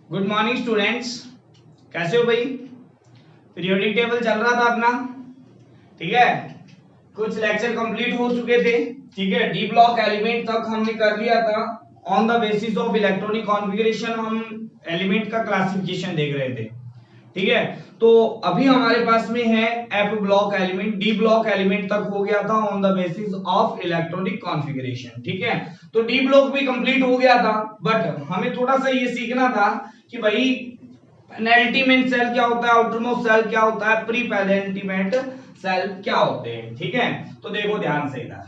Good morning students. कैसे हो भाई? पीरियोडिक टेबल चल रहा था अपना, ठीक है। कुछ लेक्चर कंप्लीट हो चुके थे, ठीक है। डी ब्लॉक एलिमेंट तक हमने कर लिया था। On the basis of electronic configuration हम एलिमेंट का क्लासिफिकेशन देख रहे थे, ठीक है। तो अभी हमारे पास में है F block element. D block element तक हो गया था on the basis of electronic configuration, ठीक है। तो डी ब्लॉक भी कंप्लीट हो गया था, बट हमें थोड़ा सा ये सीखना था कि भाई पेनल्टीमेंट सेल क्या होता है, आउटरमोस्ट सेल क्या होता है, प्री पेनल्टीमेंट सेल क्या होते हैं, ठीक है। तो देखो ध्यान से इधर,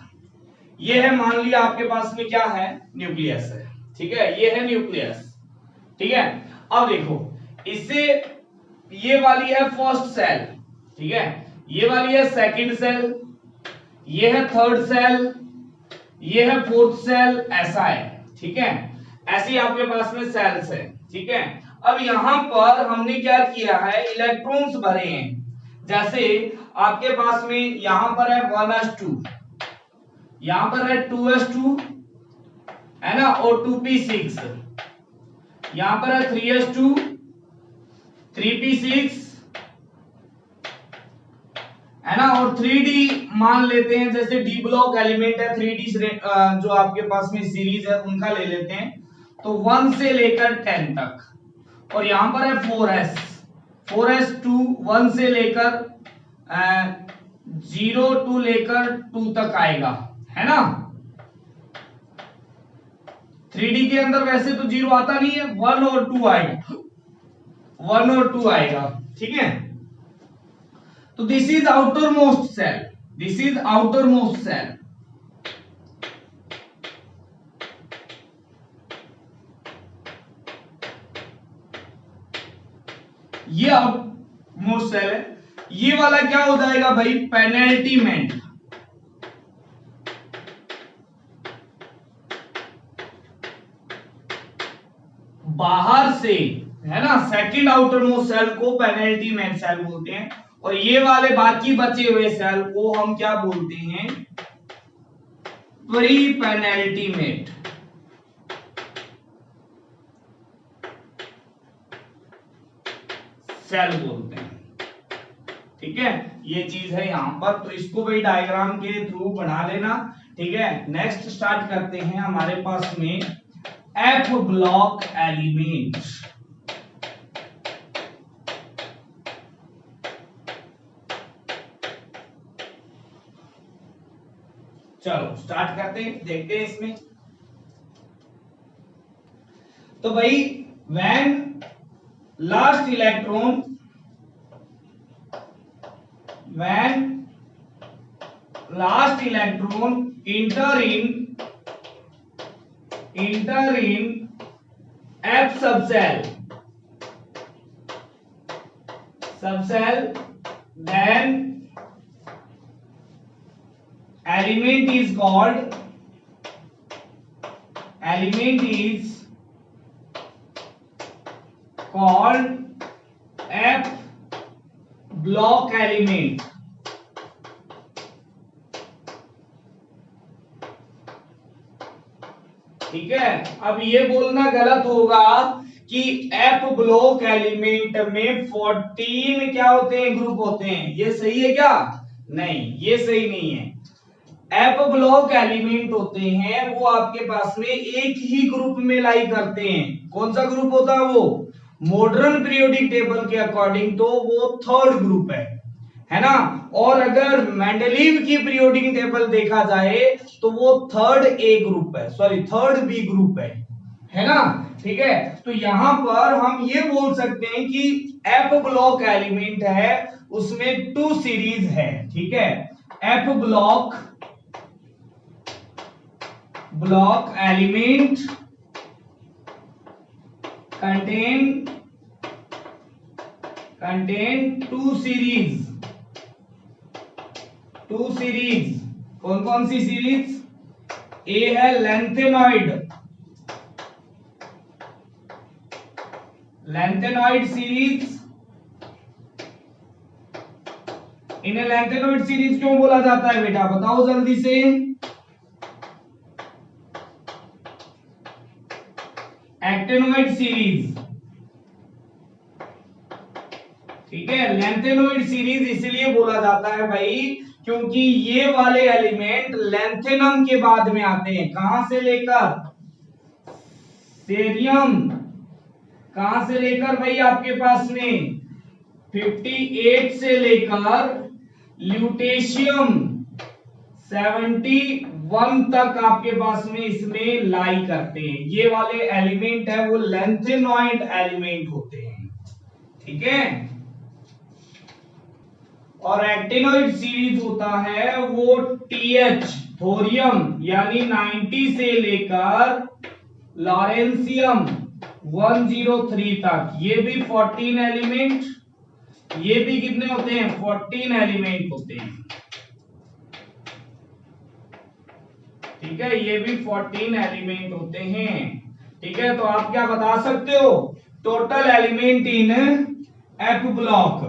ये है, मान लिया आपके पास में क्या है, न्यूक्लियस है, ठीक है। ये है न्यूक्लियस, ठीक है। अब देखो इससे ये वाली है फर्स्ट सेल, ठीक है। ये वाली है सेकंड सेल, ये है थर्ड सेल, ये है फोर्थ सेल, ऐसा है, ठीक है। ऐसे ही आपके पास में सेल्स है, ठीक है। अब यहां पर हमने क्या किया है, इलेक्ट्रॉन्स भरे हैं। जैसे आपके पास में यहां पर है 1s2, यहां पर है 2s2, है ना, और 2p6, यहां पर है 3s2, 3p6, है ना, और 3d मान लेते हैं। जैसे डी ब्लॉक एलिमेंट है, 3d जो आपके पास में सीरीज है उनका ले लेते हैं, तो 1 से लेकर 10 तक। और यहां पर है 4s, 4s2 1 से लेकर 0 टू लेकर 2 तक आएगा, है ना। 3d के अंदर वैसे तो 0 आता नहीं है, 1 और 2 आएगा, 1 और 2 आएगा, ठीक है। तो this is outermost shell, this is outermost shell, ये आउटर मोस्ट सेल है। ये वाला क्या हो जाएगा भाई, पेनल्टीमेंट, बाहर से, है ना। सेकंड आउटर मोस्ट सेल को पेनल्टीमेंट सेल बोलते हैं, और ये वाले बाकी बचे हुए सेल को हम क्या बोलते हैं, प्री पेनल्टीमेंट सेल बोलते हैं, ठीक है। ये चीज है यहां पर, तो इसको भी डायग्राम के थ्रू बना लेना, ठीक है। नेक्स्ट स्टार्ट करते हैं हमारे पास में एफ ब्लॉक एलिमेंट। चलो स्टार्ट करते हैं, देखते हैं इसमें। तो भाई when last electron, when last electron enter in F subcell, then element is called F block element, ठीक है। अब ये बोलना गलत होगा कि एफ ब्लॉक एलिमेंट में 14 क्या होते हैं, ग्रुप होते हैं। ये सही है क्या? नहीं, ये सही नहीं है। एफ ब्लॉक एलिमेंट होते हैं वो आपके पास में एक ही ग्रुप में लाई करते हैं। कौन सा ग्रुप होता है वो? मॉडर्न पीरियोडिक टेबल के अकॉर्डिंग तो वो थर्ड ग्रुप है ना। और अगर मेंडलीव की पीरियोडिक टेबल देखा जाए तो वो थर्ड ए ग्रुप है, सॉरी थर्ड बी ग्रुप है ना, ठीक है। तो यहां पर हम ये बोल सकते हैं कि एफ ब्लॉक एलिमेंट है, उसमें 2 सीरीज है, ठीक है। F block element contain 2 series. कौन कौन सी सीरीज? ए है लेंथेनॉइड सीरीज। इन्हें लेंथेनॉइड सीरीज क्यों बोला जाता है बेटा, बताओ जल्दी से। एक्टेनॉइड सीरीज, ठीक है, लेंथेनॉइड सीरीज इसलिए बोला जाता है भाई क्योंकि ये वाले एलिमेंट लेंथेनम के बाद में आते हैं। कहां से लेकर? सेरियम। कहां से लेकर भाई? आपके पास में 58 से लेकर ल्यूटेशियम 71 तक आपके पास में इसमें लाई करते हैं। ये वाले एलिमेंट है वो लेंथेनॉइड एलिमेंट होते हैं। ठीक है, और एक्टिनोइड सीरीज होता है वो TH थोरियम यानी 90 से लेकर लॉरेंसियम 103 तक। ये भी 14 एलिमेंट, ये भी कितने होते हैं? 14 एलिमेंट होते हैं। ठीक है, ये भी 14 एलिमेंट होते हैं। ठीक है, तो आप क्या बता सकते हो? Total element in F block.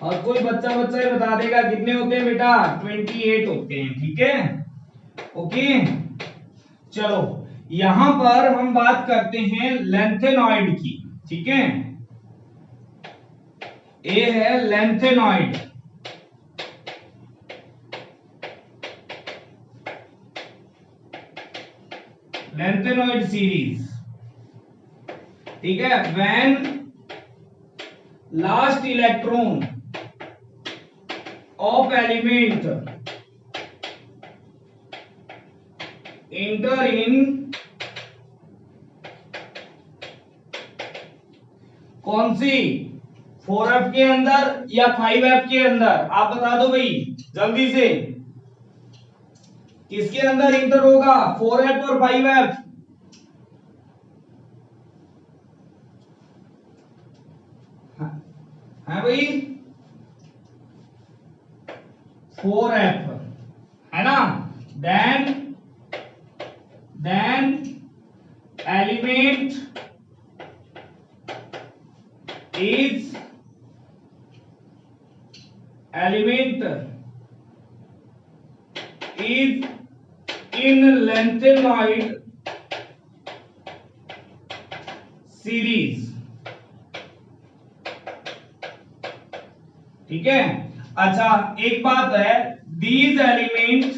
और कोई बच्चा ही बता देगा कितने होते हैं बेटा? 28 होते हैं। ठीक है, ओके। चलो यहां पर हम बात करते हैं लेंथेनॉइड की। ठीक है, ए है लेंथेनॉइड। Lanthanoid series. ठीक है, when last electron of element enter in कौन सी? 4f के अंदर या 5f के अंदर? आप बता दो भाई जल्दी से, किसके अंदर इंटर होगा? 4f और 5f? है भाई 4f है ना। Then element is in lanthanoid series. ठीक है, अच्छा एक बात है, these elements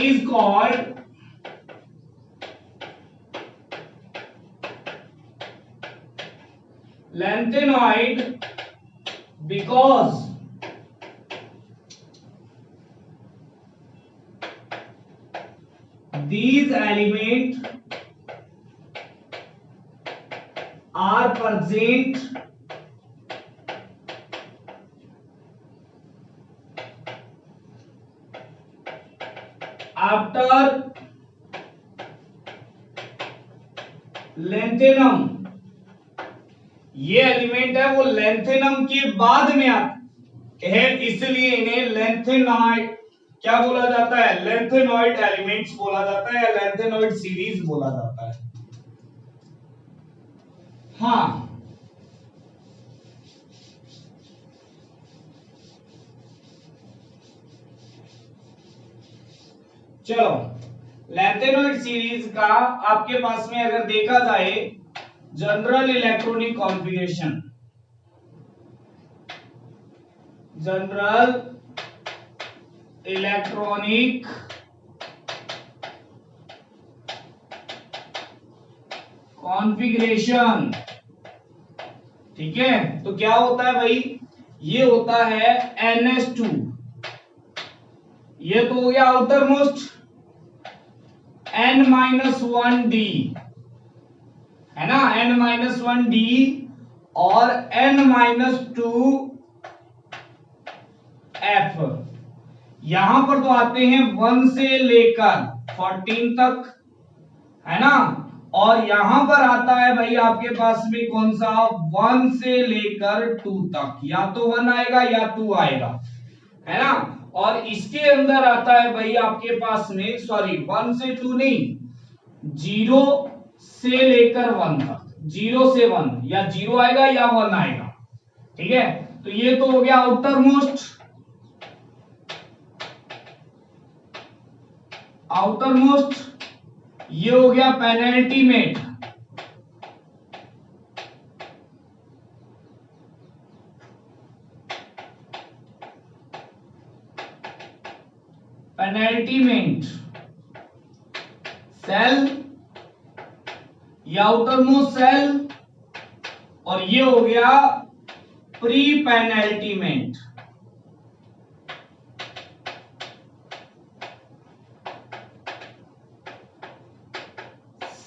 is called lanthanoid because these elements are present after lanthanum। ये एलिमेंट है वो लेंथेनम के बाद में आते हैं, इसलिए इन्हें लेंथेनॉइड क्या बोला जाता है? लेंथेनॉइड एलिमेंट्स बोला जाता है या लेंथेनॉइड सीरीज बोला जाता है। हाँ, चलो लेंथेनॉइड सीरीज का आपके पास में अगर देखा जाए general electronic configuration, general electronic configuration. ठीक है, तो क्या होता है भाई? ये होता है NH2, ये तो हो गया आउटर मोस्ट N-1D है ना, N-1D और N-2F। यहां पर तो आते हैं 1 से लेकर 14 तक है ना, और यहां पर आता है भाई आपके पास में कौन सा? 1 से लेकर 2 तक, या तो 1 आएगा या 2 आएगा है ना। और इसके अंदर आता है भाई आपके पास में, सॉरी 1 से 2 नहीं, 0 से लेकर 1 तक, 0 से 1, या 0 आएगा या 1 आएगा ठीक है, तो ये तो हो गया आउटर मोस्ट। आउटर मोस्ट ये हो गया पेनल्टीमेट। पेनल्टीमेट सेल, ये आउटर मोस्ट सेल, और ये हो गया प्री पेनल्टीमेट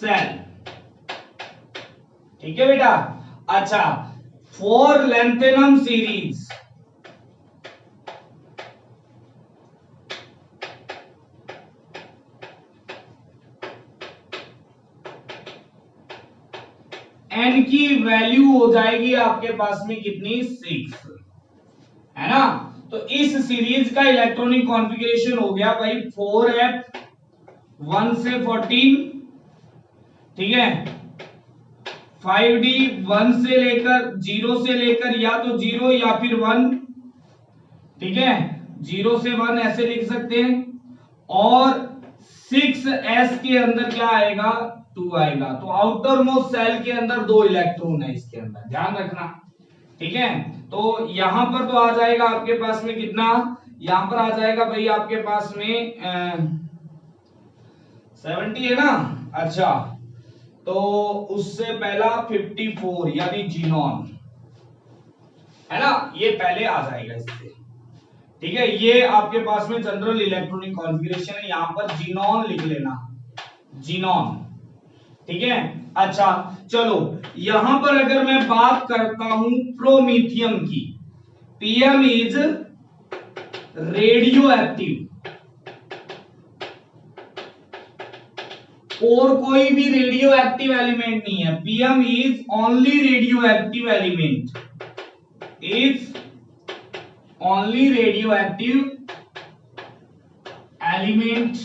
सेल। ठीक है बेटा। अच्छा, फॉर लेंथेनम सीरीज, एन की वैल्यू हो जाएगी आपके पास में कितनी, 6, है ना। तो इस सीरीज का इलेक्ट्रॉनिक कॉन्फ़िगरेशन हो गया भाई 4f 1 से 14, ठीक है, 5d 1 से लेकर 0 से लेकर या तो 0 या फिर 1, ठीक है, 0 से 1 ऐसे लिख सकते हैं, और 6s के अंदर क्या आएगा, 2 आएगा। तो आउटर मोस्ट सेल के अंदर 2 इलेक्ट्रॉन है इसके अंदर, ध्यान रखना। ठीक है, तो यहां पर तो आ जाएगा आपके पास में कितना, यहां पर आ जाएगा भाई आपके पास में 70 है ना। अच्छा, तो उससे पहला 54 यानी जीनॉन, है ना, ये पहले आ जाएगा इससे। ठीक है, ये आपके पास में जनरल इलेक्ट्रॉनिक कॉन्फ़िगरेशन है, यहां पर जीनॉन लिख लेना, जीनॉन। ठीक है, अच्छा चलो, यहां पर अगर मैं बात करता हूं प्रोमीथियम की, पीएम इज रेडियो एक्टिव, और कोई भी रेडियो एक्टिव एलिमेंट नहीं है, PM is only radio active element, is only radio active element.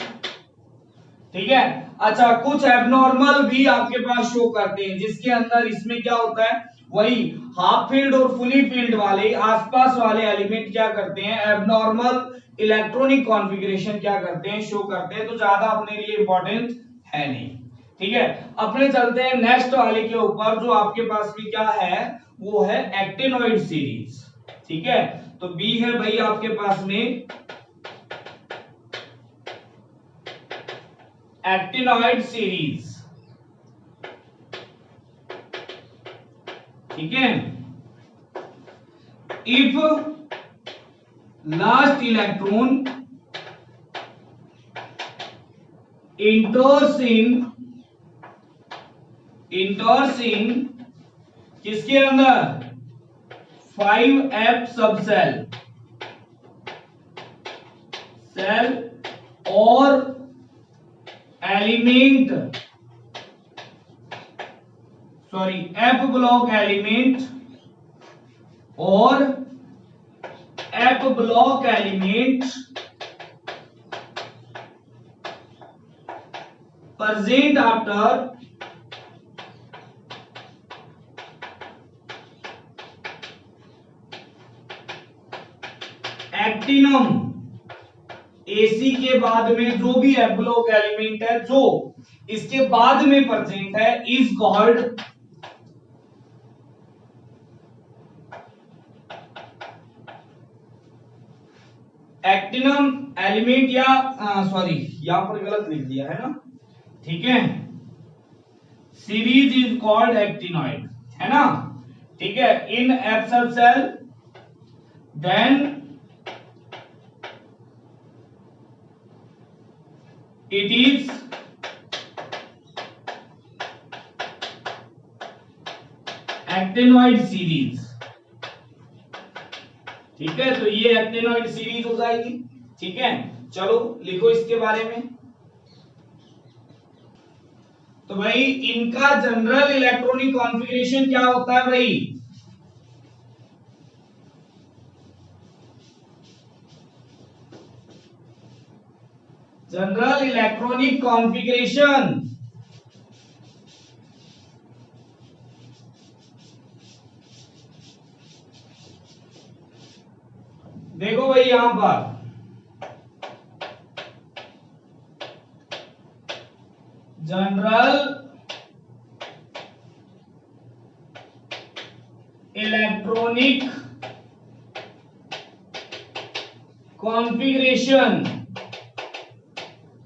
ठीक है, अच्छा, कुछ एबनॉर्मल भी आपके पास शो करते हैं, जिसके अंदर इसमें क्या होता है, वही हाफ फील्ड और फुली फील्ड वाले आसपास वाले एलिमेंट क्या करते हैं, एबनॉर्मल इलेक्ट्रॉनिक कॉन्फ़िगरेशन क्या करते हैं, शो करते हैं। तो ज्यादा अपने लिए इंपॉर्टेंट है नहीं। ठीक है, अपने चलते हैं नेक्स्ट वाले के ऊपर, जो आपके पास भी क्या है, वो है एक्टिनोइड सीरीज। ठीक है, तो बी है भाई आपके पास में एक्टिनोइड सीरीज। ठीक है, if last electron enters in किसके अंदर, 5f सब सेल और element, sorry F block element और F block element present after actinium, AC के बाद में जो भी एफ ब्लॉक एलिमेंट है जो इसके बाद में प्रेजेंट है, इज कॉल्ड एक्टिनम एलिमेंट, या सॉरी यहां पर गलत लिख दिया है ना, ठीक है, सीरीज इज कॉल्ड एक्टिनॉइड, है ना। ठीक है, in F subshell then it is actinoid series. ठीक है, तो ये एक्टिनॉइड सीरीज हो जाएगी। ठीक है, चलो लिखो इसके बारे में। तो भाई इनका जनरल इलेक्ट्रॉनिक कॉन्फ़िगरेशन क्या होता है भाई, जनरल इलेक्ट्रॉनिक कॉन्फ़िगरेशन देखो भाई यहां पर जनरल इलेक्ट्रॉनिक कॉन्फ़िगरेशन,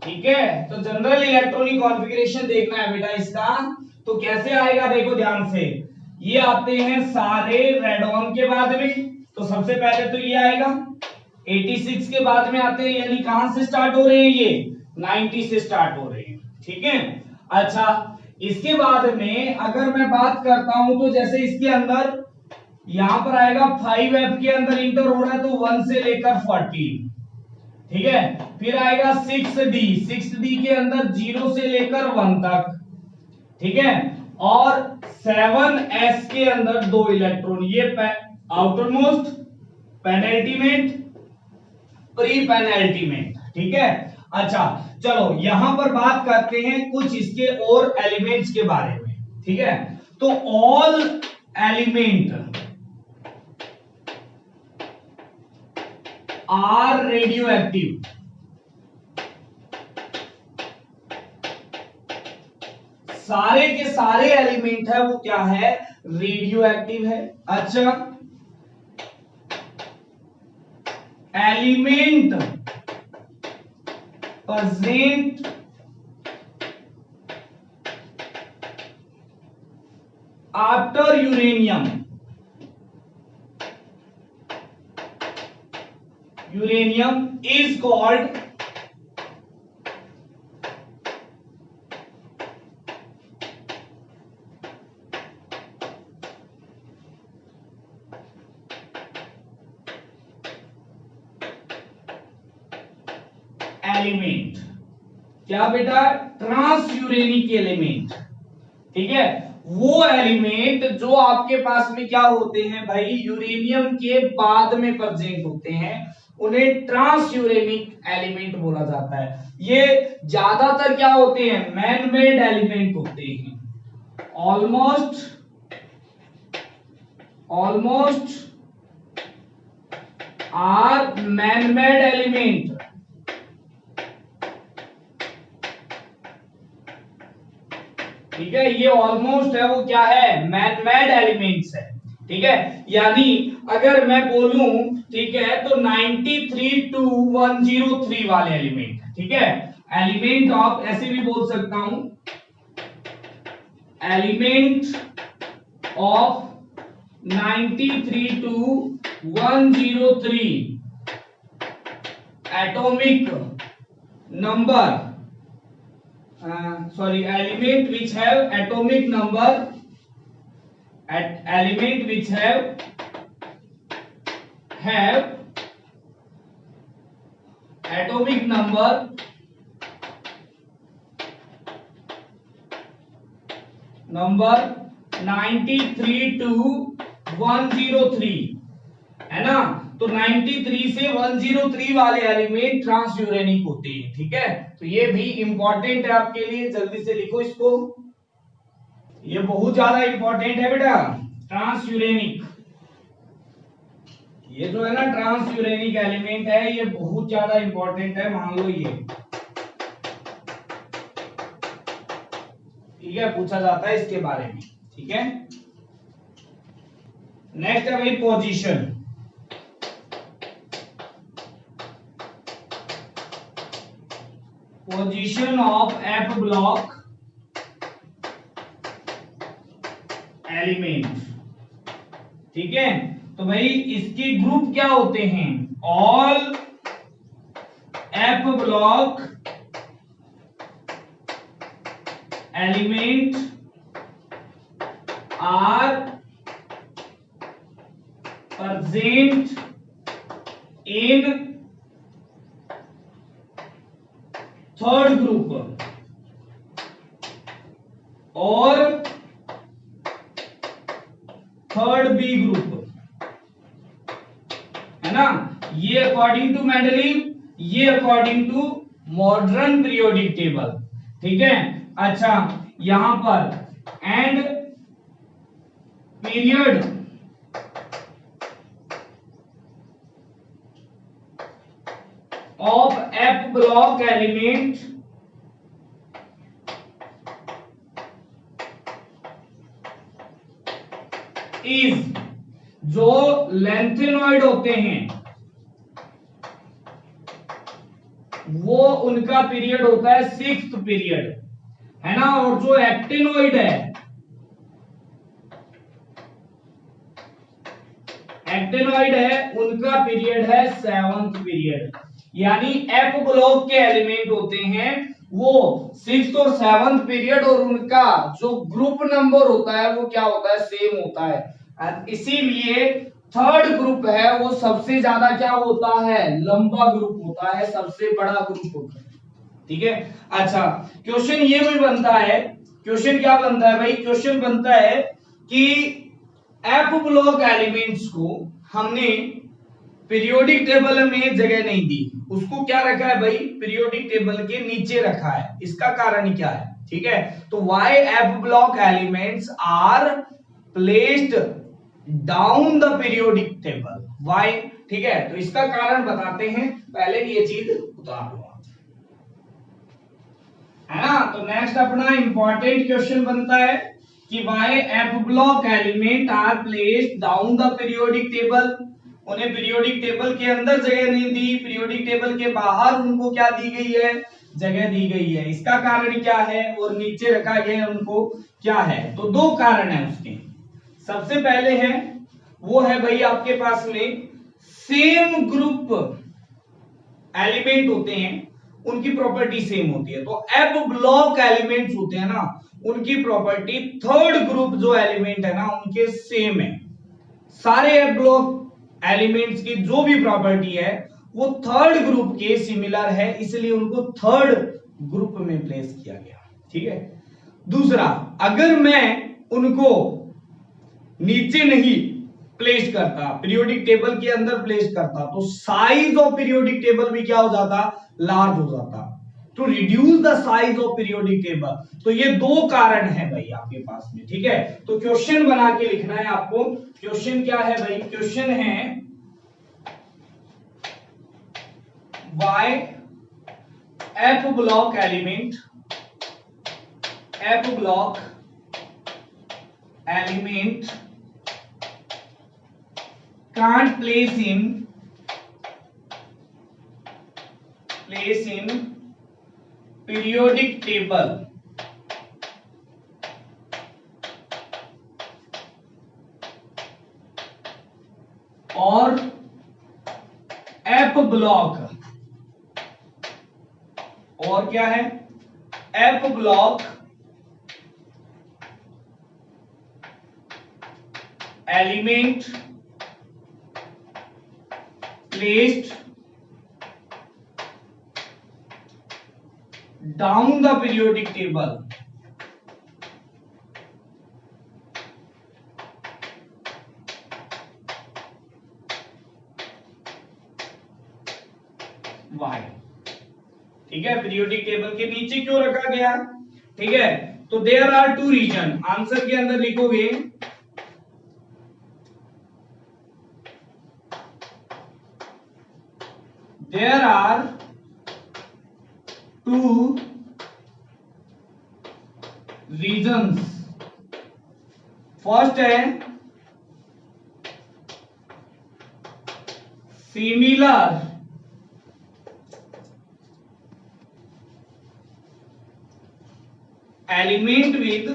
ठीक है। तो जनरल इलेक्ट्रॉनिक कॉन्फ़िगरेशन देखना है बेटा इसका, तो कैसे आएगा देखो ध्यान से। ये आते हैं सारे रेडॉन के बाद में, तो सबसे पहले तो ये आएगा। 86 के बाद में आते हैं, यानी कहां से स्टार्ट हो रहे हैं ये 90 से स्टार्ट हो रहे हैं, ठीक है। अच्छा इसके बाद में अगर मैं बात करता हूं तो जैसे इसके अंदर यहां पर आएगा 5F के अंदर इंटर हो रहा है, तो 1 से लेकर 14, ठीक है। फिर आएगा 6D के अंदर 0 से लेकर 1 तक, ठीक है। और 7S के अंदर 2 इलेक्ट्रॉन, ये आउटर मोस्ट, पेनल्टीमेंट, प्री पेनल्टीमेंट, ठीक है। अच्छा चलो यहां पर बात करते हैं कुछ इसके और एलिमेंट्स के बारे में, ठीक है। तो all element are radioactive, सारे के सारे एलिमेंट है वो क्या है, रेडियो एक्टिव है। अच्छा element present after uranium, uranium is called element, क्या बेटा, ट्रांसयूरेनिक एलिमेंट, ठीक है। वो एलिमेंट जो आपके पास में क्या होते हैं भाई, यूरेनियम के बाद में प्रेजेंट होते हैं, उन्हें ट्रांसयूरेनिक एलिमेंट बोला जाता है। ये ज्यादातर क्या होते हैं, मैन मेड एलिमेंट होते हैं। Almost are man made element, ठीक है। ये ऑलमोस्ट है वो क्या है, मैन मेड एलिमेंट्स है, ठीक है। यानी अगर मैं बोलूं, ठीक है, तो 93 to 103 वाले एलिमेंट, ठीक है। एलिमेंट ऑफ, ऐसे भी बोल सकता हूं, element of 93 to 103 atomic number, element which have atomic number, element which have atomic number number 93 to 103, है ना। तो 93 से 103 वाले एलिमेंट ट्रांसयूरेनिक होते हैं, ठीक है। तो ये भी इंपॉर्टेंट है आपके लिए, जल्दी से लिखो इसको, ये बहुत ज्यादा इंपॉर्टेंट है बेटा। ट्रांसयूरेनिक, ये जो है ना ट्रांसयूरेनिक एलिमेंट है, ये बहुत ज्यादा इंपॉर्टेंट है, मान लो ये, ठीक है, पूछा जाता है इसके बारे में, ठीक है। नेक्स्ट है भाई position, position of F block element, ठीक है। तो भाई इसके ग्रुप क्या होते हैं, all F block element are present in third group और थर्ड बी ग्रुप, है ना। ये अकॉर्डिंग टू मेंडलीव, ये according to modern periodic table, ठीक है। अच्छा यहां पर and period block element is, जो लेंथेनॉइड होते हैं वो उनका पीरियड होता है 6th पीरियड, है ना, और जो एक्टिनोइड है, एक्टिनोइड है उनका पीरियड है 7th पीरियड। यानी एफ ब्लॉक के एलिमेंट होते हैं वो 6th और 7th पीरियड, और उनका जो ग्रुप नंबर होता है वो क्या होता है, सेम होता है। इसीलिए थर्ड ग्रुप है वो सबसे ज्यादा क्या होता है, लंबा ग्रुप होता है, सबसे बड़ा ग्रुप होता है। ठीक है, अच्छा क्वेश्चन ये भी बनता है, क्वेश्चन क्या बनता है भाई, क्वेश्चन बनता है कि एफ ब्लॉक एलिमेंट्स को हमने पीरियोडिक टेबल में जगह नहीं दी, उसको क्या रखा है भाई, पीरियोडिक टेबल के नीचे रखा है, इसका कारण क्या है। ठीक है, तो why F block elements are placed down the periodic table, why. ठीक है, तो इसका कारण बताते हैं, पहले ये चीज उतार लो, है ना। तो नेक्स्ट अपना इंपॉर्टेंट क्वेश्चन बनता है कि why F block element are placed down the periodic table, उन्हें पीरियोडिक टेबल के अंदर जगह नहीं दी, पीरियोडिक टेबल के बाहर उनको क्या दी गई है, जगह दी गई है, इसका कारण क्या है, और नीचे रखा गया है उनको क्या है। तो दो कारण है उसके, सबसे पहले है वो है भाई आपके पास में सेम ग्रुप एलिमेंट होते हैं, उनकी प्रॉपर्टी सेम होती है। तो एफ ब्लॉक एलिमेंट्स होते हैं ना, उनकी प्रॉपर्टी थर्ड ग्रुप जो एलिमेंट है ना उनके सेम है। सारे एफ ब्लॉक एलिमेंट्स की जो भी प्रॉपर्टी है वो थर्ड ग्रुप के सिमिलर है, इसलिए उनको थर्ड ग्रुप में प्लेस किया गया। ठीक है, दूसरा, अगर मैं उनको नीचे नहीं प्लेस करता, पीरियोडिक टेबल के अंदर प्लेस करता, तो साइज ऑफ पीरियोडिक टेबल भी क्या हो जाता, लार्ज हो जाता, to reduce the size of periodic table. तो ये दो कारण है भाई आपके पास में। ठीक है, तो क्वेश्चन बना के लिखना है आपको, क्वेश्चन क्या है भाई, क्वेश्चन है why f block element can't place in periodic table और f block, और क्या है, F block element placed down the periodic table why. ठीक है, पीरियोडिक टेबल के नीचे क्यों रखा गया। ठीक है, तो there are two reason, answer के अंदर लिखोगे there are two reasons. First है similar element with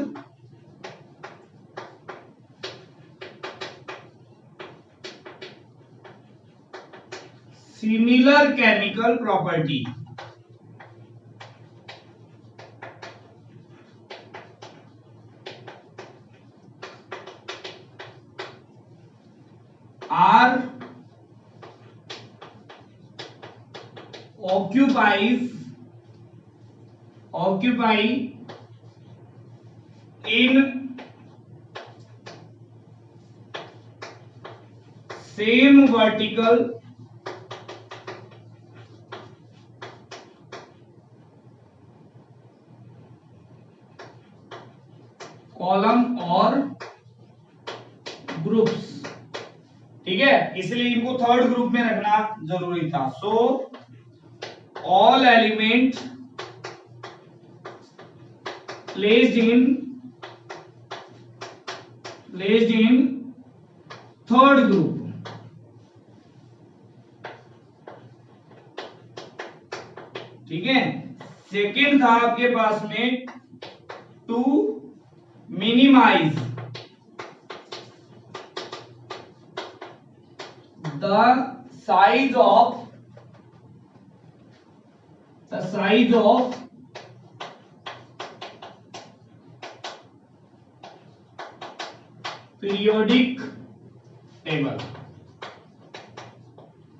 similar chemical property are occupy in same vertical column और ग्रुप्स। ठीक है, इसलिए इनको थर्ड ग्रुप में रखना जरूरी था। So all element placed in third group, ठीक है। सेकेंड था आपके पास में to minimise the size of periodic table,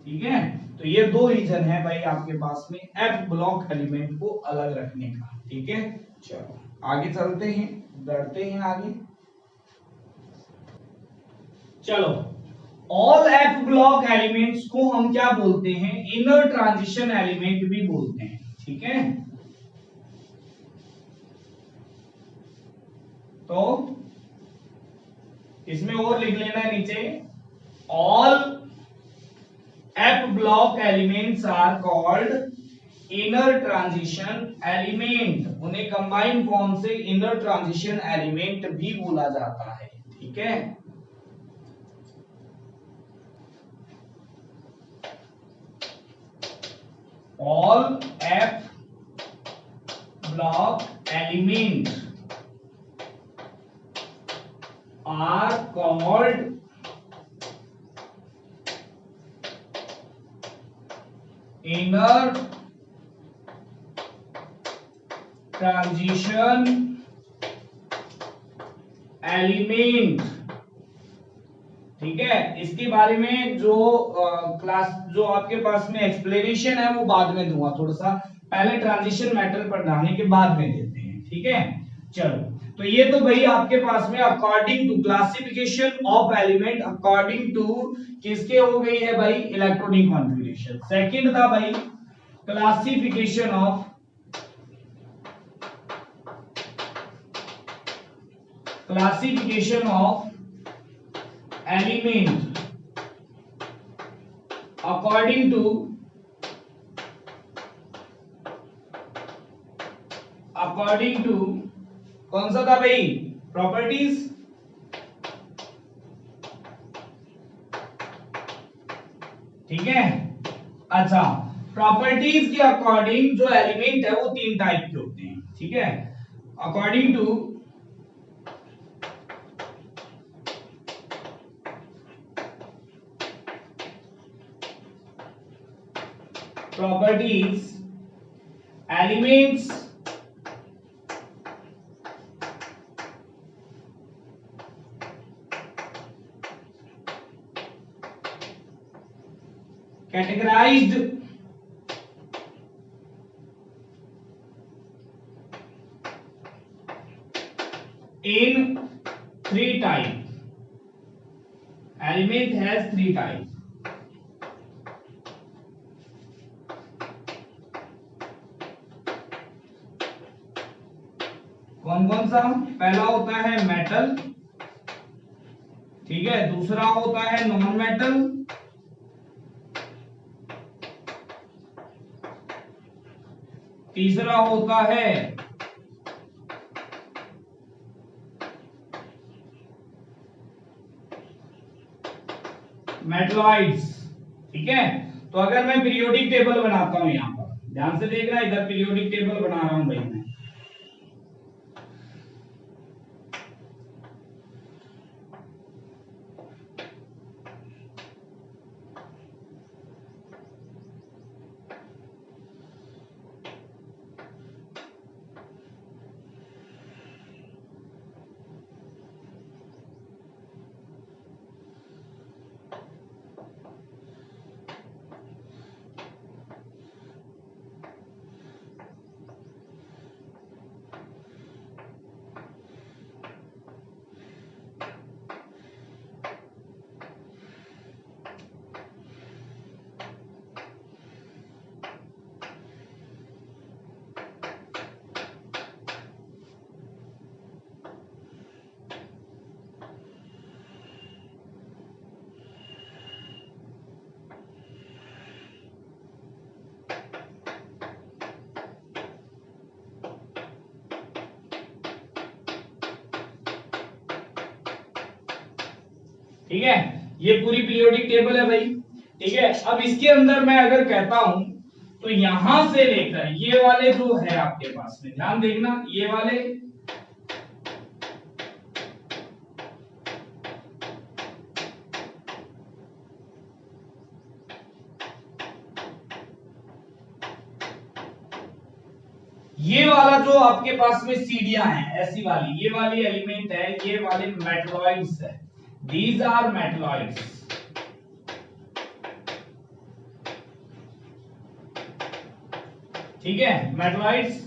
ठीक है। तो ये दो रीजन है भाई आपके पास में एफ ब्लॉक एलिमेंट को अलग रखने का, ठीक है। चलो आगे चलते हैं, बढ़ते हैं आगे। चलो, ऑल एफ ब्लॉक एलिमेंट्स को हम क्या बोलते हैं? इनर ट्रांजिशन एलिमेंट भी बोलते हैं, ठीक है। तो इसमें और लिख लेना है नीचे, all F block elements are called inner transition element. उन्हें कंबाइन फॉर्म से इनर ट्रांजिशन एलिमेंट भी बोला जाता है, ठीक है। All F block element are called inner transition element, ठीक है। इसके बारे में जो क्लास जो आपके पास में एक्सप्लेनेशन है वो बाद में दूंगा, थोड़ा सा पहले ट्रांजिशन मैटर पढ़ाने के बाद में देते हैं, ठीक है। चलो, तो ये तो भाई आपके पास में according to classification of element according to किसके हो गई है भाई? Electronic configuration. सेकंड था भाई classification of element according to कौन सा था भाई? प्रॉपर्टीज, ठीक है। अच्छा, प्रॉपर्टीज के अकॉर्डिंग जो एलिमेंट है वो तीन टाइप के होते हैं, ठीक है। According to properties elements categorized in three types. Element has three types. कौन कौन सा? पहला होता है मेटल, ठीक है। दूसरा होता है नॉन मेटल, तीसरा होता है मेटलॉइड्स, ठीक है। तो अगर मैं पीरियोडिक टेबल बनाता हूं, यहां पर ध्यान से देखना, इधर पीरियोडिक टेबल बना रहा हूं भाई मैं। ठीक है, ये पूरी पीरियोडिक टेबल है भाई। ठीक है, अब इसके अंदर मैं अगर कहता हूं तो यहां से लेकर ये वाले जो है आपके पास में, ध्यान देखना, ये वाले ये वाला जो आपके पास में सीढ़ियां हैं ऐसी वाली, ये वाली एलिमेंट है, ये वाले मेटलॉइड्स है, दीज आर मेटलॉइड्स। ठीक है, मेटलॉइड्स।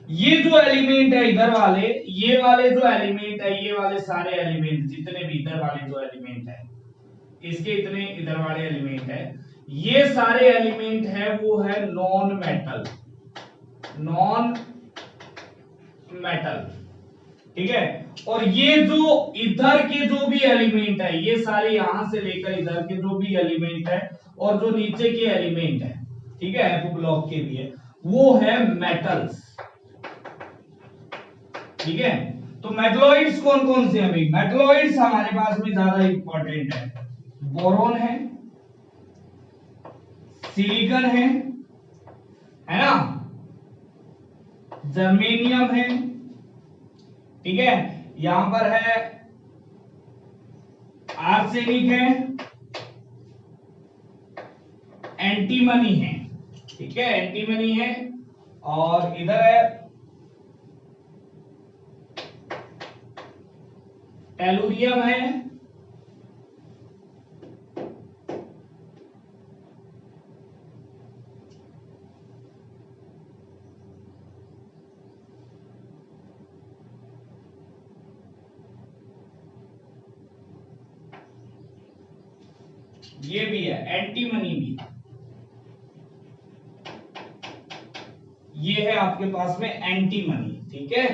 ये जो एलिमेंट है इधर वाले, ये वाले जो एलिमेंट है, ये वाले सारे एलिमेंट जितने भी इधर वाले जो एलिमेंट है, इसके इतने इधर वाले एलिमेंट है, ये सारे एलिमेंट है वो है नॉन मेटल, नॉन मेटल। ठीक है, और ये जो इधर के जो भी एलिमेंट है, ये सारे यहां से लेकर इधर के जो भी एलिमेंट है और जो नीचे के एलिमेंट है, ठीक है, एफ ब्लॉक के भी है, वो है मेटल्स। ठीक है, तो मेटलॉइड्स कौन कौन से हैं भाई? मेटलॉइड्स हमारे पास में ज्यादा इंपॉर्टेंट है, बोरोन है, सिलिकॉन है ना, जर्मेनियम है, ठीक है, यहां पर है आर्सेनिक है, एंटीमनी है, ठीक है, एंटीमनी है, और इधर है टेलुरियम है, ये भी है, एंटीमनी भी, ये है आपके पास में एंटीमनी। ठीक है,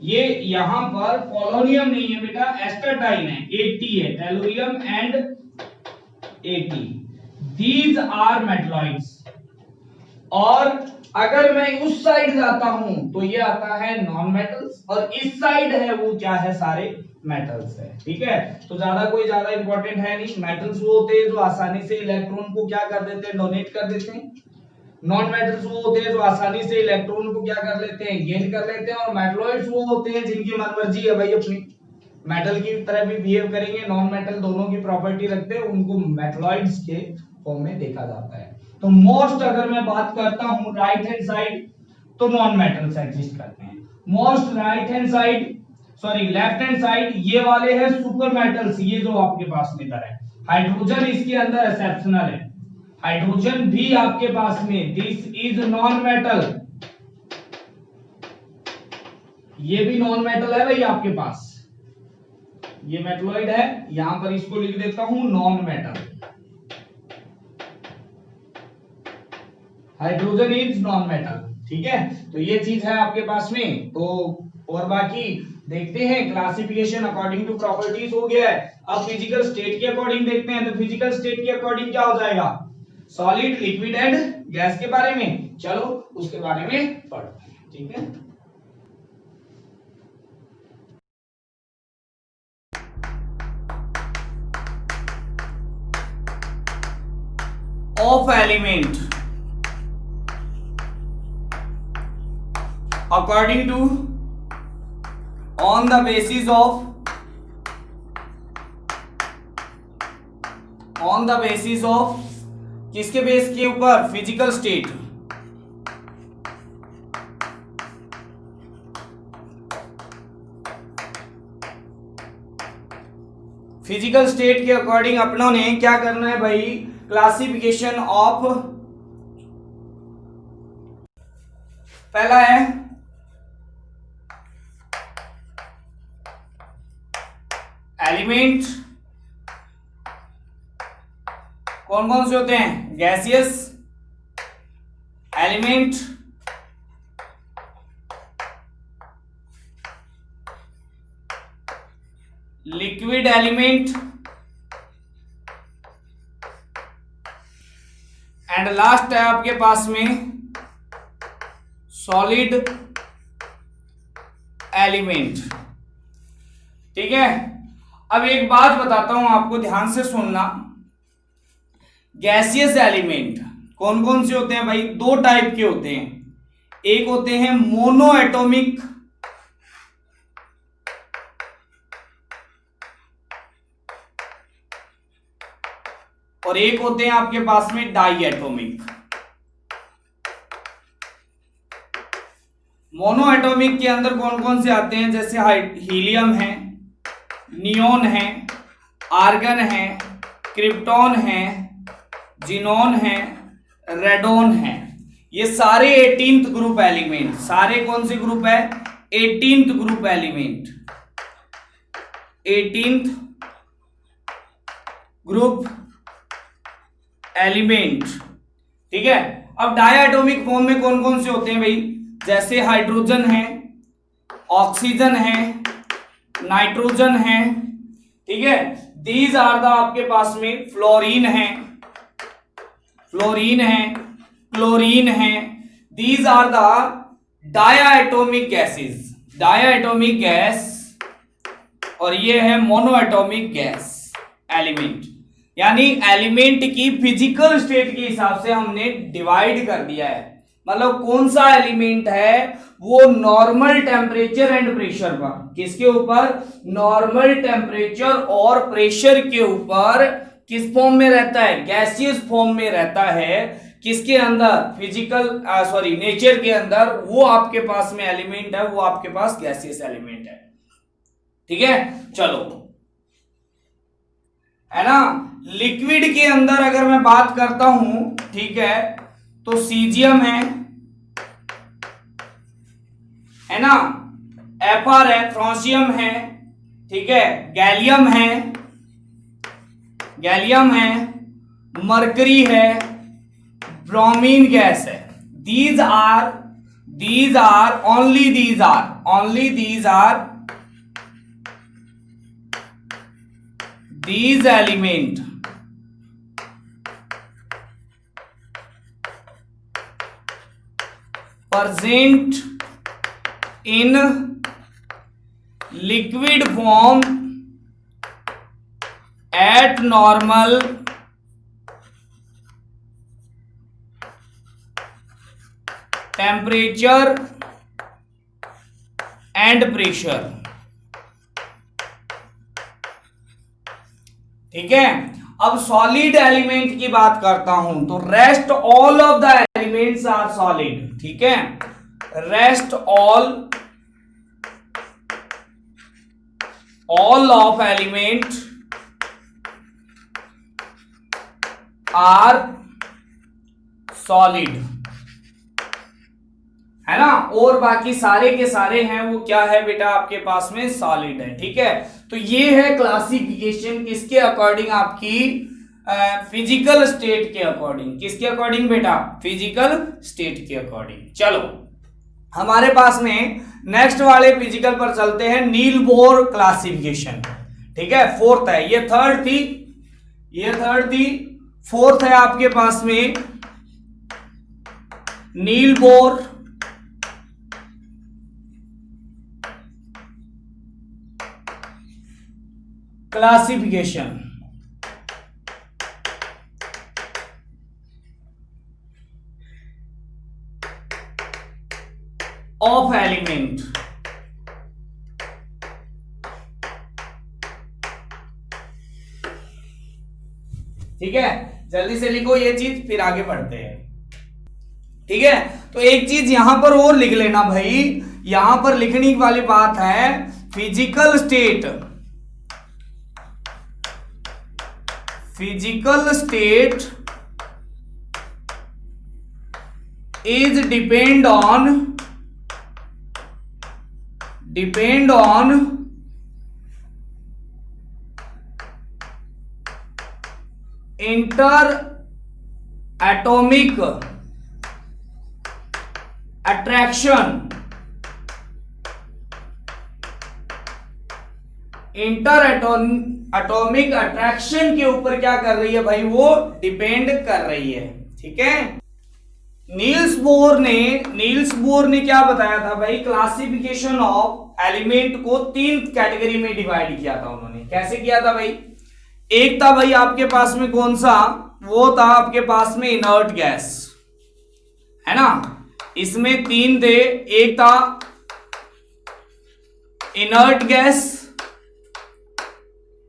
ये यहां पर पोलोनियम नहीं है बेटा, एस्टाटाइन है, 80 है, tellurium and 80, these are metalloids. और अगर मैं उस साइड जाता हूं तो ये आता है नॉन मेटल्स, और इस साइड है वो क्या है, सारे मेटल्स है। ठीक है, तो ज्यादा इंपॉर्टेंट है नहीं। मेटल्स वो होते हैं जो आसानी से इलेक्ट्रॉन को क्या कर देते हैं, डोनेट कर देते हैं। नॉन मेटल्स वो होते हैं जो आसानी से इलेक्ट्रॉन को क्या कर लेते हैं, गेन कर लेते हैं। और मेटलॉइड्स वो होते हैं जिनकी मनमर्जी है भाई, अपनी मेटल की तरह भी बिहेव करेंगे, नॉन मेटल दोनों की प्रॉपर्टी रखते हैं, उनको मेटलॉइड्स के फॉर्म में देखा जाता है। तो मोस्ट अगर मैं बात करता हूं राइट हैंड साइड, तो नॉन मेटल्स एग्जिस्ट करते हैं। Most right hand side, sorry left hand side, ये वाले हैं सुपर मेटल्स, ये जो आपके पास में इधर है। हाइड्रोजन इसके अंदर एक्सेप्शनल है, हाइड्रोजन भी आपके पास में, दिस इज नॉन मेटल, ये भी नॉन मेटल है भाई आपके पास, ये मेटलॉइड है, यहां पर इसको लिख देता हूं non metal, hydrogen is non metal. ठीक है, तो ये चीज है आपके पास में। तो और बाकी देखते हैं, क्लासिफिकेशन अकॉर्डिंग टू प्रॉपर्टीज हो गया है। अब फिजिकल स्टेट के अकॉर्डिंग देखते हैं, तो फिजिकल स्टेट के अकॉर्डिंग क्या हो जाएगा, सॉलिड, लिक्विड एंड गैस के बारे में। चलो उसके बारे में पढ़ते हैं। ठीक है, of element according to on the basis of किसके बेस के ऊपर, फिजिकल स्टेट, फिजिकल स्टेट के अकॉर्डिंग अपनों ने क्या करना है भाई, क्लासिफिकेशन ऑफ, पहला है एलिमेंट, कौन कौन से होते हैं, gaseous element, liquid element and last है आपके पास में सॉलिड एलिमेंट। ठीक है, अब एक बात बताता हूं आपको, ध्यान से सुनना। गैसियस एलिमेंट कौन कौन से होते हैं भाई? दो टाइप के होते हैं। एक होते हैं मोनो एटॉमिक और एक होते हैं आपके पास में डाई एटॉमिक। मोनो एटॉमिक के अंदर कौन कौन से आते हैं? जैसे हीलियम है, नियोन है, आर्गन है, क्रिप्टॉन है, जिनॉन है, रेडोन है। ये सारे 18th ग्रुप एलिमेंट। सारे कौन से ग्रुप है? 18th group element, 18th group element. ठीक है। अब डायटोमिक फॉर्म में कौन कौन से होते हैं भाई? जैसे हाइड्रोजन है, ऑक्सीजन है, नाइट्रोजन है। ठीक है। दीज आर द आपके पास में फ्लोरीन है, फ्लोरीन है, क्लोरीन है। These are the diatomic gases, diatomic gas. और ये है मोनोएटोमिक गैस एलिमेंट। यानी एलिमेंट की फिजिकल स्टेट के हिसाब से हमने डिवाइड कर दिया है। मतलब कौन सा एलिमेंट है वो नॉर्मल टेम्परेचर एंड प्रेशर पर, किसके ऊपर? नॉर्मल टेम्परेचर और प्रेशर के ऊपर किस फॉर्म में रहता है? गैसियस फॉर्म में रहता है। किसके अंदर? फिजिकल नेचर के अंदर वो आपके पास में एलिमेंट है, वो आपके पास गैसियस एलिमेंट है। ठीक है। चलो, है ना। लिक्विड के अंदर अगर मैं बात करता हूं, ठीक है, तो सीजियम है ना, एफआर है, फ्रांसियम है, ठीक है, गैलियम है, गैलियम है, मरकरी है, ब्रोमीन गैस है। these are only these element present in liquid form at normal temperature and pressure। ठीक है। अब सॉलिड एलिमेंट की बात करता हूं तो rest all of the elements are solid. ठीक है। Rest all of element are solid, है ना। और बाकी सारे के सारे हैं वो क्या है बेटा? आपके पास में सॉलिड है। ठीक है। तो ये है क्लासिफिकेशन किसके अकॉर्डिंग? आपकी फिजिकल स्टेट के अकॉर्डिंग। किसके अकॉर्डिंग बेटा? फिजिकल स्टेट के अकॉर्डिंग। चलो, हमारे पास में नेक्स्ट वाले फिजिकल पर चलते हैं, नील बोर क्लासिफिकेशन। ठीक है। फोर्थ है, ये थर्ड थी, ये थर्ड थी, फोर्थ है आपके पास में Niels Bohr classification of element. ठीक है। जल्दी से लिखो ये चीज, फिर आगे बढ़ते हैं। ठीक है। तो एक चीज यहां पर और लिख लेना भाई, यहां पर लिखने वाली बात है physical state. Physical state is depend on inter-atomic attraction, atomic attraction के ऊपर क्या कर रही है भाई? वो डिपेंड कर रही है। ठीक है। नील्स बोर ने क्या बताया था भाई? क्लासिफिकेशन ऑफ एलिमेंट को 3 कैटेगरी में डिवाइड किया था उन्होंने। कैसे किया था भाई? एक था भाई आपके पास में कौन सा, वो था आपके पास में इनर्ट गैस, है ना। इसमें 3 थे, एक था इनर्ट गैस,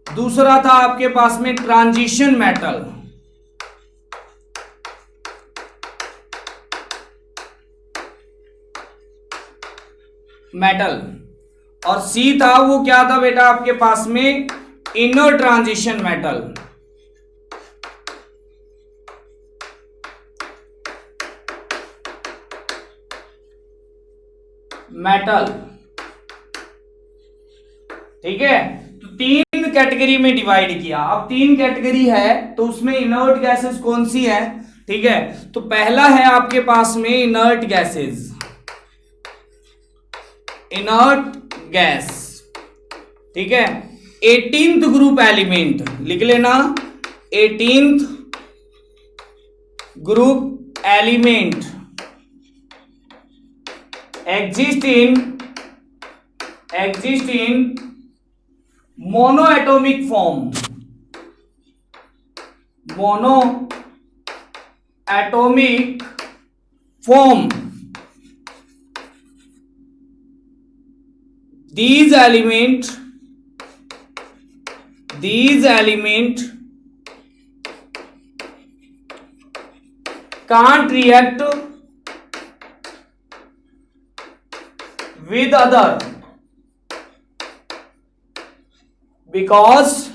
दूसरा था आपके पास में ट्रांजिशन मेटल, और सी था वो क्या था बेटा आपके पास में इनर ट्रांजिशन मेटल। ठीक है, तो 3 कैटेगरी में डिवाइड किया। अब 3 कैटेगरी है तो उसमें इनर्ट गैसेस कौन सी है? ठीक है, तो पहला है आपके पास में इनर्ट गैसेस, इनर्ट गैस। ठीक है, 18th ग्रुप एलिमेंट लिख लेना, 18th group element exist in monoatomic form, monoatomic form. These element can't react with other because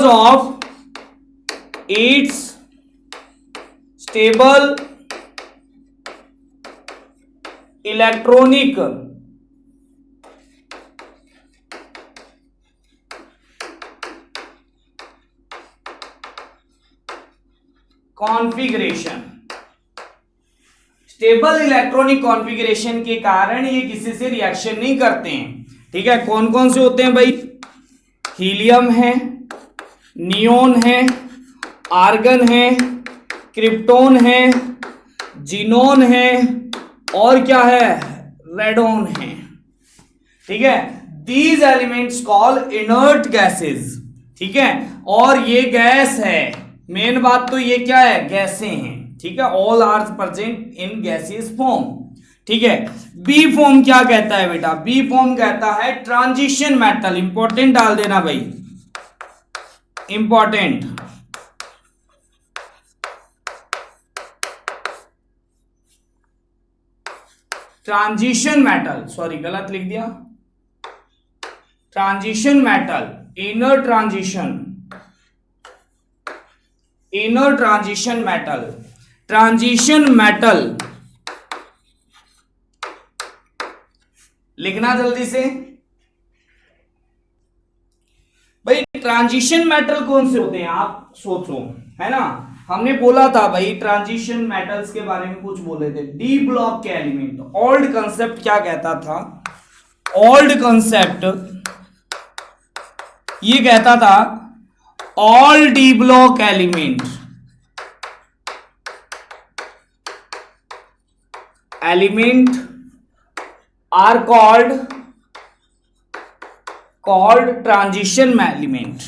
of its stable electronic configuration. Stable electronic configuration के कारण ये किसी से reaction नहीं करते हैं। ठीक है, कौन कौन से होते हैं भाई? हीलियम है, नियोन है, आर्गन है, क्रिप्टोन है, जीनोन है, और क्या है? रेडोन है। ठीक है, these elements call inert gases. ठीक है, और ये गैस है, मेन बात तो ये क्या है? गैसें हैं। ठीक है, all are present in gaseous form. ठीक है, बी फॉर्म क्या कहता है बेटा? बी फॉर्म कहता है ट्रांजिशन मेटल। इंपॉर्टेंट डाल देना भाई, इंपॉर्टेंट। ट्रांजिशन मेटल, सॉरी गलत लिख दिया, transition metal, inner transition metal, transition metal लिखना जल्दी से भाई। ट्रांजिशन मेटल कौन से होते हैं आप सोचो, है ना। हमने बोला था भाई ट्रांजिशन मेटल्स के बारे में कुछ बोले थे, डी ब्लॉक के एलिमेंट। ओल्ड कंसेप्ट क्या कहता था? ओल्ड कंसेप्ट ये कहता था all D block element are called transition element।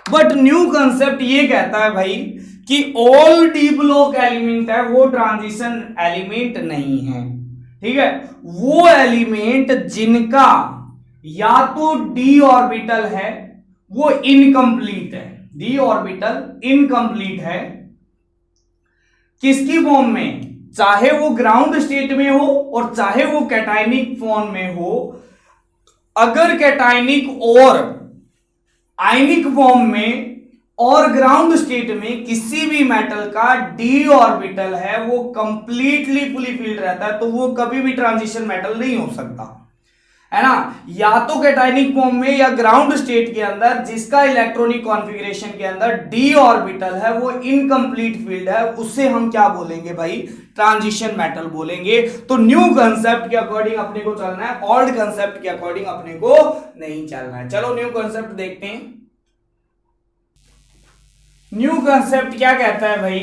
But new concept ये कहता है भाई कि ऑल डी ब्लॉक एलिमेंट है वो ट्रांजिशन एलिमेंट नहीं है। ठीक है, वो एलिमेंट जिनका या तो डी ऑर्बिटल है वो इनकम्प्लीट है, डी ऑर्बिटल इनकम्प्लीट है। किसकी फॉर्म में? चाहे वो ग्राउंड स्टेट में हो और चाहे वो कैटायनिक फॉर्म में हो। अगर कैटायनिक और आयनिक फॉर्म में और ग्राउंड स्टेट में किसी भी मेटल का डी ऑर्बिटल है वो कंप्लीटली फुली फिल्ड रहता है, तो वो कभी भी ट्रांजिशन मेटल नहीं हो सकता, है ना। या तो कैटायनिक फॉर्म में या ग्राउंड स्टेट के अंदर जिसका इलेक्ट्रॉनिक कॉन्फ़िगरेशन के अंदर डी ऑर्बिटल है वो इनकम्प्लीट फील्ड है, उससे हम क्या बोलेंगे भाई? ट्रांजिशन मेटल बोलेंगे। तो न्यू कंसेप्ट के अकॉर्डिंग अपने को चलना है, ओल्ड कंसेप्ट के अकॉर्डिंग अपने को नहीं चलना है। चलो न्यू कंसेप्ट देखते हैं। न्यू कंसेप्ट क्या कहता है भाई,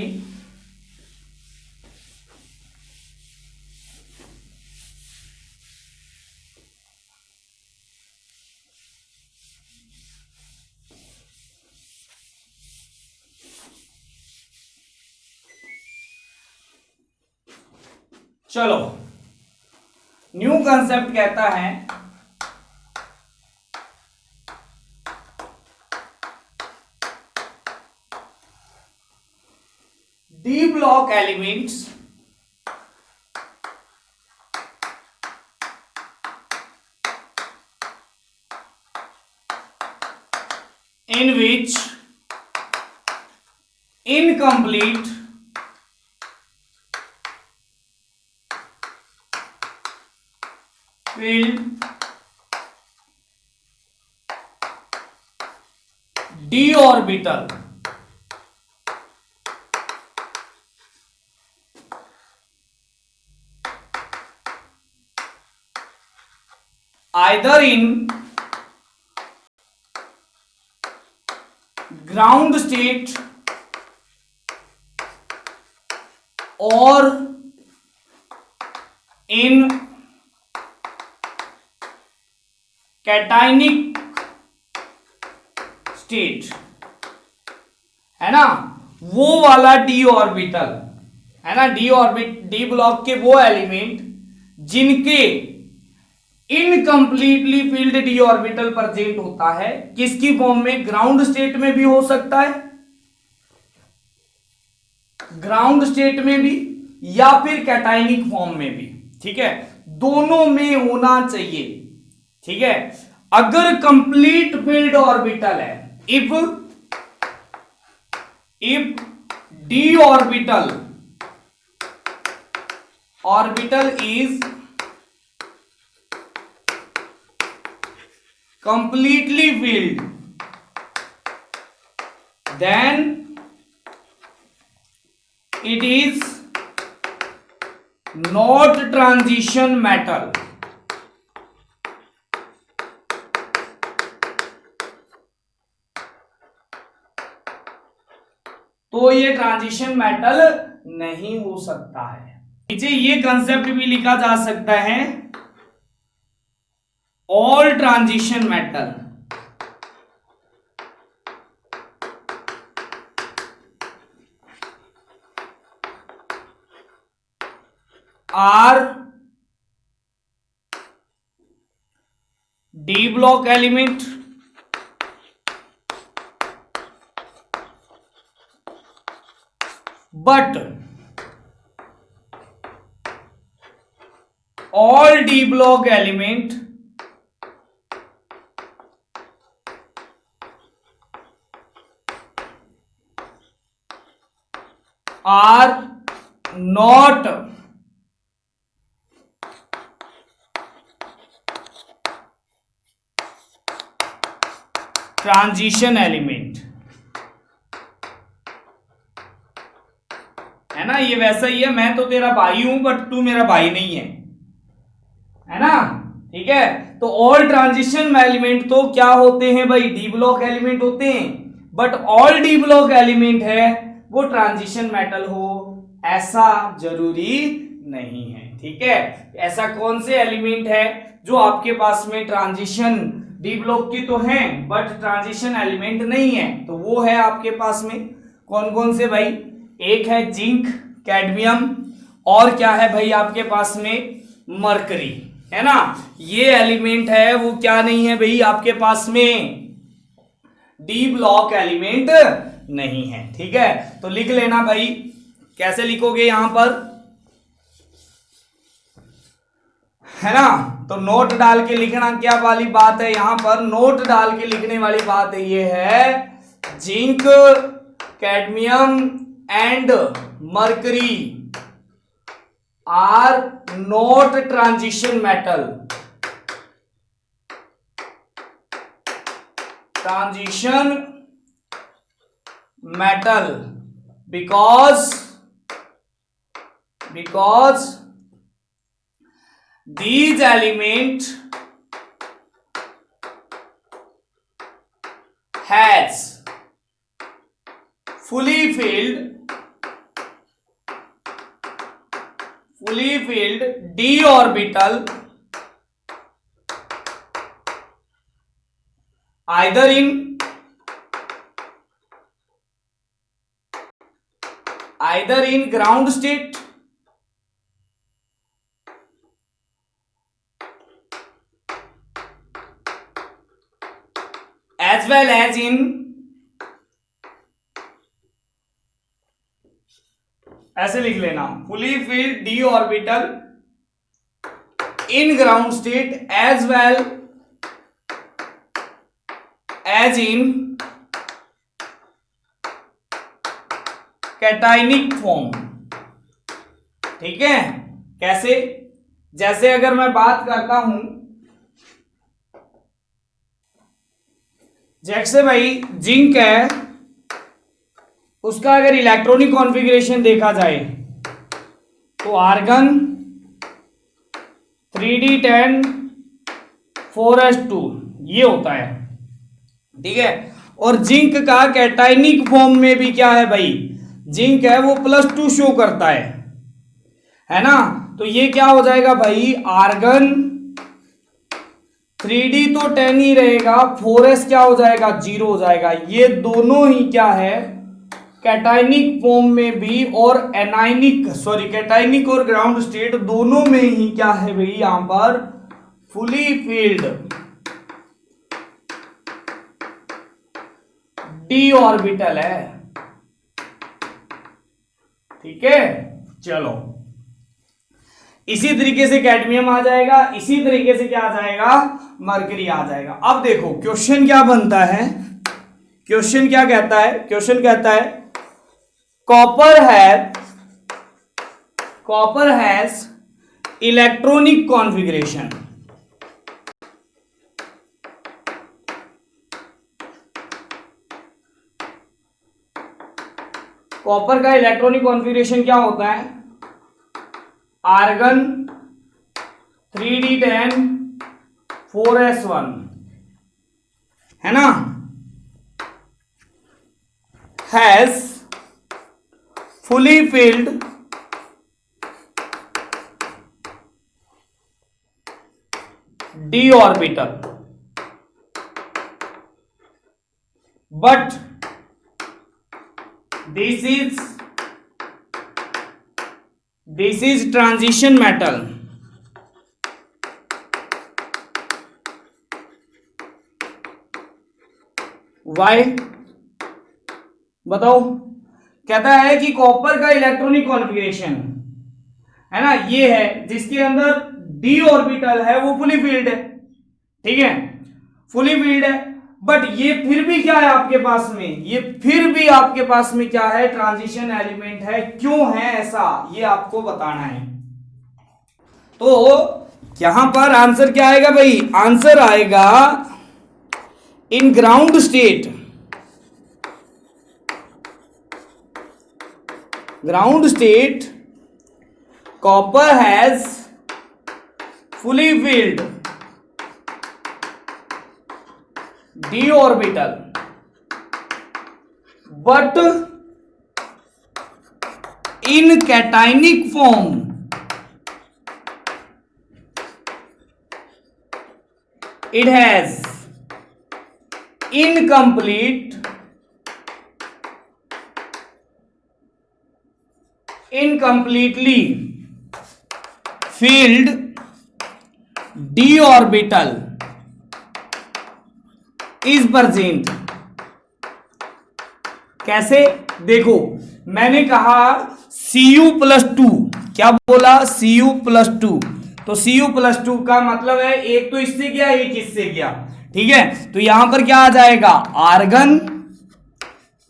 चलो न्यू कंसेप्ट कहता है D block elements in which incomplete filled d orbital either in ground state or in cationic state, है ना, वो वाला डी ऑर्बिटल, है ना, डी ब्लॉक के वो एलिमेंट जिनके incompletely field D orbital present होता है, किसकी फॉर्म में, ग्राउंड स्टेट में भी हो सकता है, ग्राउंड स्टेट में भी या फिर कैटाइनिक फॉर्म में भी, ठीक है, दोनों में होना चाहिए, ठीक है। अगर कंप्लीट फिल्ड ऑर्बिटल है, if D orbital is completely filled, then it is not transition metal, तो ये ट्रांजिशन मेटल नहीं हो सकता है। नीचे ये कंसेप्ट भी लिखा जा सकता है, all transition metal R D block element but all D block element are not transition element, है ना, ये वैसा ही है, मैं तो तेरा भाई हूं बट तू मेरा भाई नहीं है ना, ठीक है। तो ऑल ट्रांजिशन एलिमेंट तो क्या होते हैं भाई, डी ब्लॉक एलिमेंट होते हैं, but all D block element है वो ट्रांजिशन मेटल हो ऐसा जरूरी नहीं है, ठीक है। ऐसा कौन से एलिमेंट है जो आपके पास में ट्रांजिशन डी ब्लॉक की तो है बट ट्रांजिशन एलिमेंट नहीं है, तो वो है आपके पास में कौन कौन से भाई, एक है जिंक, कैडमियम, और क्या है भाई आपके पास में मरकरी, है ना। ये एलिमेंट है वो क्या नहीं है भाई आपके पास में, डी ब्लॉक एलिमेंट नहीं है, ठीक है। तो लिख लेना भाई, कैसे लिखोगे यहां पर, है ना, तो नोट डाल के लिखना, क्या वाली बात है यहां पर, नोट डाल के लिखने वाली बात है, ये है zinc, cadmium and mercury are not transition metal, transition metal because these element has fully filled d orbital either in ground state as well as in ऐसे लिख लेना fully filled d orbital in ground state as well as in cationic form. ठीक है, कैसे? जैसे अगर मैं बात करता हूं, जैसे भाई जिंक है, उसका अगर इलेक्ट्रॉनिक कॉन्फ़िगरेशन देखा जाए तो आर्गन 3d10 4s2 ये होता है। ठीक है, और जिंक का कैटायनिक फॉर्म में भी क्या है भाई, जिंक है वो +2 शो करता है ना। तो ये क्या हो जाएगा भाई, आर्गन 3d तो 10 ही रहेगा, 4s क्या हो जाएगा, 0 हो जाएगा। ये दोनों ही क्या है, कैटायनिक फॉर्म में भी और कैटायनिक और ग्राउंड स्टेट दोनों में ही क्या है भाई, यहां पर फुली फील्ड d ऑर्बिटल है। ठीक है, चलो इसी तरीके से कैडमियम आ जाएगा, इसी तरीके से क्या आ जाएगा, मरकरी आ जाएगा। अब देखो क्वेश्चन क्या बनता है, क्वेश्चन क्या कहता है, क्वेश्चन कहता है copper has electronic configuration. Copper का इलेक्ट्रॉनिक कॉन्फ़िगरेशन क्या होता है, आर्गन 3d10 4s1 है ना, has fully filled d orbital but this is transition metal। Why बताओ? कहता है कि कॉपर का इलेक्ट्रॉनिक कॉन्फ़िगरेशन है ना, ये है जिसके अंदर d ऑर्बिटल है वो फुली फील्ड है। ठीक है, फुली फील्ड है, बट ये फिर भी क्या है आपके पास में, ये फिर भी आपके पास में क्या है, ट्रांजिशन एलिमेंट है। क्यों है ऐसा, ये आपको बताना है। तो यहां पर आंसर क्या आएगा भाई, आंसर आएगा in ground state, copper has fully field d orbital but in cationic form it has incompletely filled d orbital is present. कैसे, देखो मैंने कहा Cu+2, क्या बोला, Cu+2, तो Cu+2 का मतलब है एक तो इससे गया, एक इससे गया। ठीक है, तो यहां पर क्या आ जाएगा, आर्गन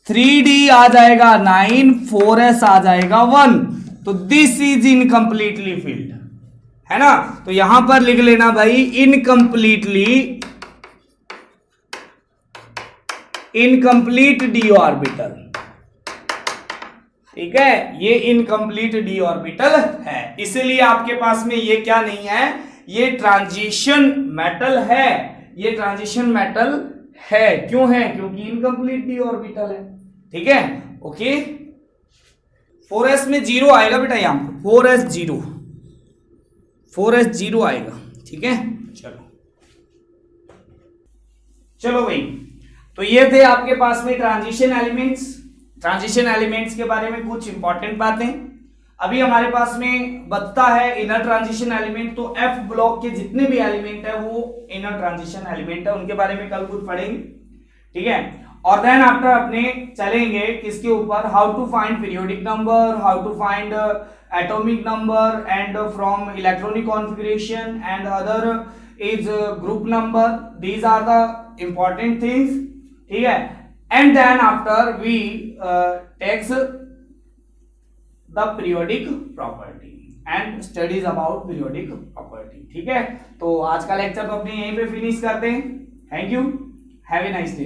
3d आ जाएगा 9, 4s आ जाएगा 1, तो दिस इज इनकम्प्लीटली फिल्ड है ना। तो यहां पर लिख लेना भाई इनकम्प्लीट d ऑर्बिटल। ठीक है, ये इनकम्प्लीट d ऑर्बिटल है, इसलिए आपके पास में ये क्या नहीं है, ये ट्रांजिशन मेटल है, ये ट्रांजिशन मेटल है। क्यों है, क्योंकि इनकम्प्लीट d ऑर्बिटल है। ठीक है, ओके 4s में 0 आएगा बेटा, यहाँ पर 4s 0 आएगा, ठीक है। चलो भाई, तो ये थे आपके पास में ट्रांजिशन एलिमेंट्स के बारे में कुछ इंपॉर्टेंट बातें। अभी हमारे पास में बचता है इनर ट्रांजिशन एलिमेंट। तो एफ ब्लॉक के जितने भी एलिमेंट है वो इनर ट्रांजिशन एलिमेंट है, उनके बारे में कल कुछ पढ़ेंगे, ठीक है। और देन आफ्टर अपने चलेंगे किसके ऊपर, how to find periodic number, how to find atomic number and from electronic configuration and other is group number. These are the important things, ठीक है। And then after we takes the periodic property and studies about periodic property, ठीक है। तो आज का lecture तो अपने यहीं पे फिनिश करते हैं। Thank you, have a nice day.